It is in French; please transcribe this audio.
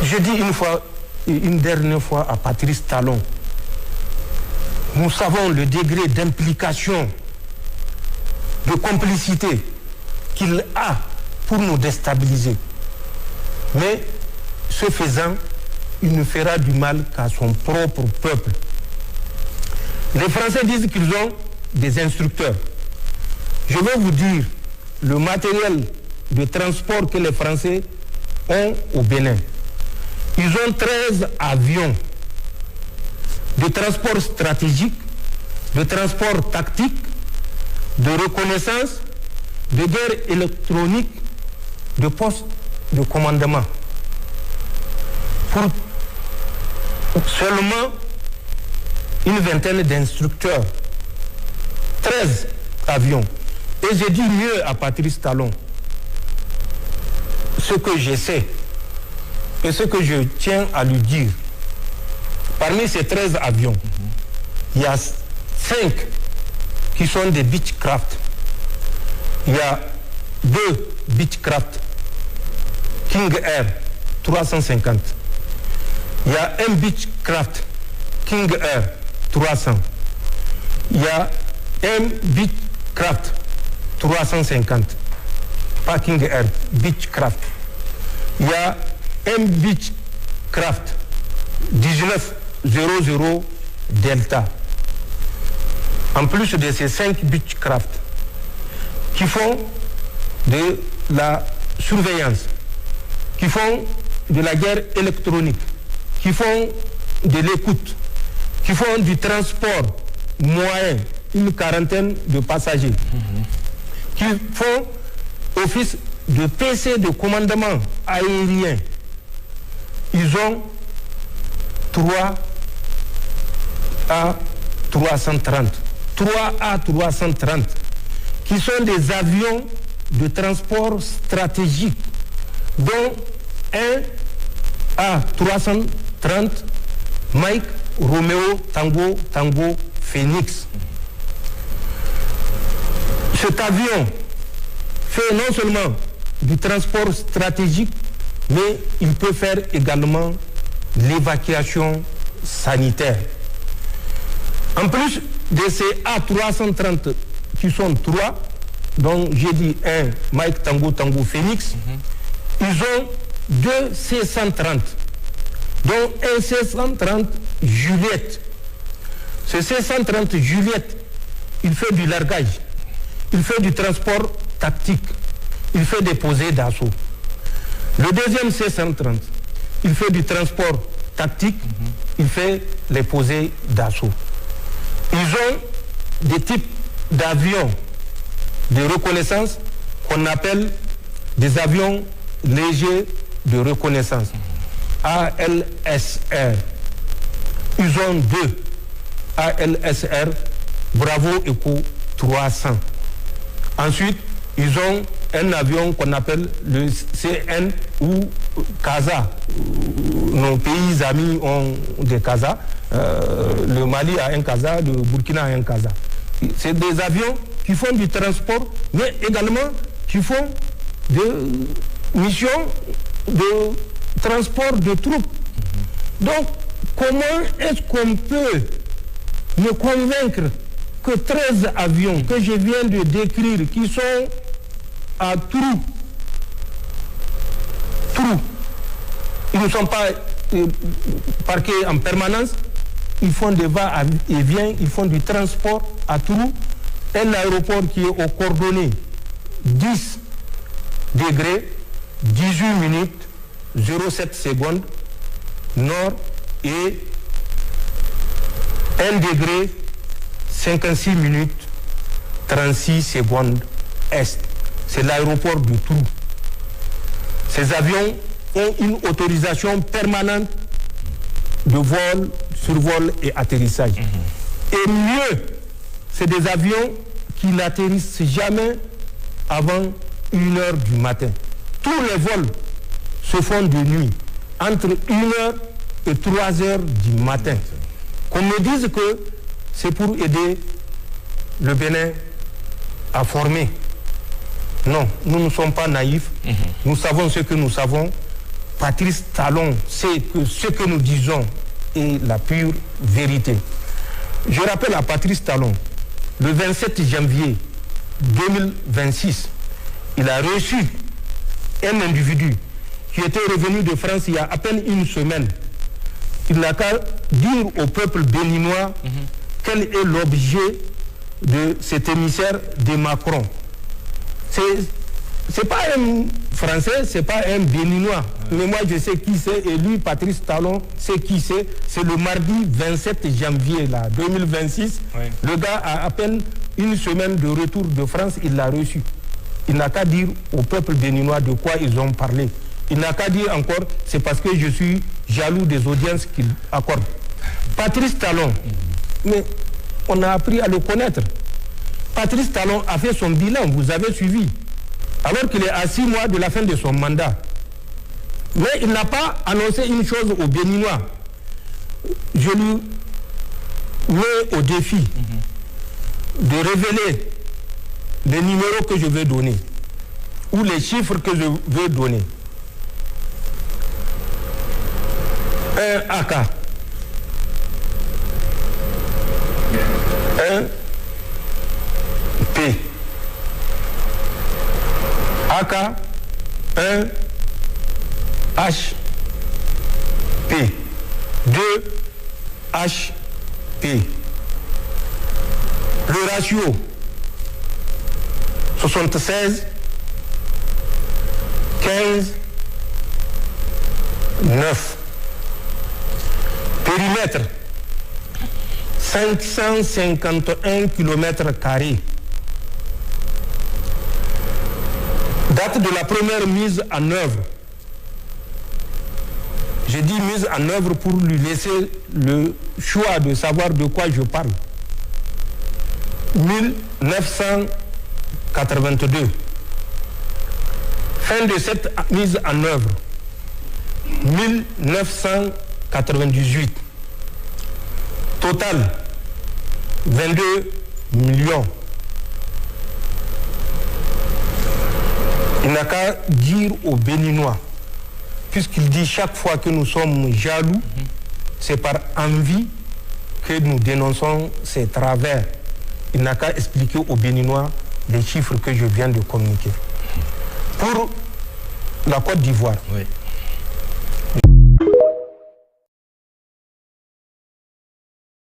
Je dis une dernière fois à Patrice Talon, nous savons le degré d'implication, de complicité qu'il a pour nous déstabiliser. Mais ce faisant, il ne fera du mal qu'à son propre peuple. Les Français disent qu'ils ont des instructeurs. Je vais vous dire le matériel de transport que les Français ont au Bénin. Ils ont 13 avions de transport stratégique, de transport tactique, de reconnaissance, de guerre électronique, de poste de commandement. Pour seulement une vingtaine d'instructeurs. 13 avions. Et j'ai dit mieux à Patrice Talon. Ce que je sais et ce que je tiens à lui dire. Parmi ces 13 avions, il y a 5 qui sont des Beechcraft. Il y a 2 Beechcraft King Air 350. Il y a un Beechcraft King Air 300. Il y a un Beechcraft 350. Pas King Air, Beechcraft. Il y a un Beechcraft 1900 Delta. En plus de ces 5 Beechcraft qui font de la surveillance, qui font de la guerre électronique, qui font de l'écoute, qui font du transport moyen, une quarantaine de passagers, qui font office de PC de commandement aérien. Ils ont 3 A330. 3 A330 qui sont des avions de transport stratégique, dont un A330 Mike Romeo Tango Tango Phoenix. Cet avion fait non seulement du transport stratégique, mais il peut faire également l'évacuation sanitaire. En plus de ces A330 qui sont 3, dont j'ai dit un Mike Tango Tango Phoenix, ils ont 2 C-130, dont un C-130 Juliette. Ce C-130 Juliette, il fait du largage, il fait du transport tactique, il fait des posées d'assaut. Le deuxième C-130, il fait du transport tactique, il fait les posées d'assaut. Ils ont des types d'avions de reconnaissance qu'on appelle des avions légers de reconnaissance, ALSR. Ils ont 2 ALSR Bravo Echo 300. Ensuite, ils ont un avion qu'on appelle le CN ou CASA. Nos pays amis ont des CASA. Le Mali a un CASA, le Burkina a un CASA. C'est des avions qui font du transport, mais également qui font des missions de transport de troupes. Donc, comment est-ce qu'on peut me convaincre que 13 avions que je viens de décrire, qui sont à trous, ils ne sont pas parqués en permanence, ils font des va-et-vient, ils font du transport à trous, un aéroport qui est aux coordonnées 10 degrés, 18 minutes, 07 secondes, nord, et 1 degré, 56 minutes, 36 secondes, est. C'est l'aéroport du Trou. Ces avions ont une autorisation permanente de vol, survol et atterrissage. Et mieux, c'est des avions qui n'atterrissent jamais avant 1h du matin. Tous les vols se font de nuit, entre 1h et 3h du matin. Qu'on me dise que c'est pour aider le Bénin à former. Non, nous ne sommes pas naïfs. Nous savons ce que nous savons. Patrice Talon sait que ce que nous disons est la pure vérité. Je rappelle à Patrice Talon, le 27 janvier 2026, il a reçu un individu qui était revenu de France il y a à peine une semaine. Il n'a qu'à dire au peuple béninois quel est l'objet de cet émissaire de Macron. C'est pas un Français, c'est pas un Béninois. Mais moi, je sais qui c'est, et lui, Patrice Talon, sait qui c'est. C'est le mardi 27 janvier là, 2026. Oui. Le gars a à peine une semaine de retour de France, il l'a reçu. Il n'a qu'à dire au peuple béninois de quoi ils ont parlé. Il n'a qu'à dire encore, c'est parce que je suis jaloux des audiences qu'il accorde. Patrice Talon, mais on a appris à le connaître. Patrice Talon a fait son bilan, vous avez suivi, alors qu'il est à 6 mois de la fin de son mandat. Mais il n'a pas annoncé une chose aux Béninois. Je lui mets au défi de révéler les numéros que je vais donner ou les chiffres que je vais donner. Un AK, un P, AK, un H, P, 2 H, P. Le ratio 76, 15, 9. Périmètre 551 km². Date de la première mise en œuvre. Je dis mise en œuvre pour lui laisser le choix de savoir de quoi je parle. 1982. Fin de cette mise en œuvre. 1998. Total 22 millions. Il n'a qu'à dire aux Béninois, puisqu'il dit chaque fois que nous sommes jaloux, c'est par envie que nous dénonçons ces travers. Il n'a qu'à expliquer aux Béninois les chiffres que je viens de communiquer. Pour la Côte d'Ivoire, oui.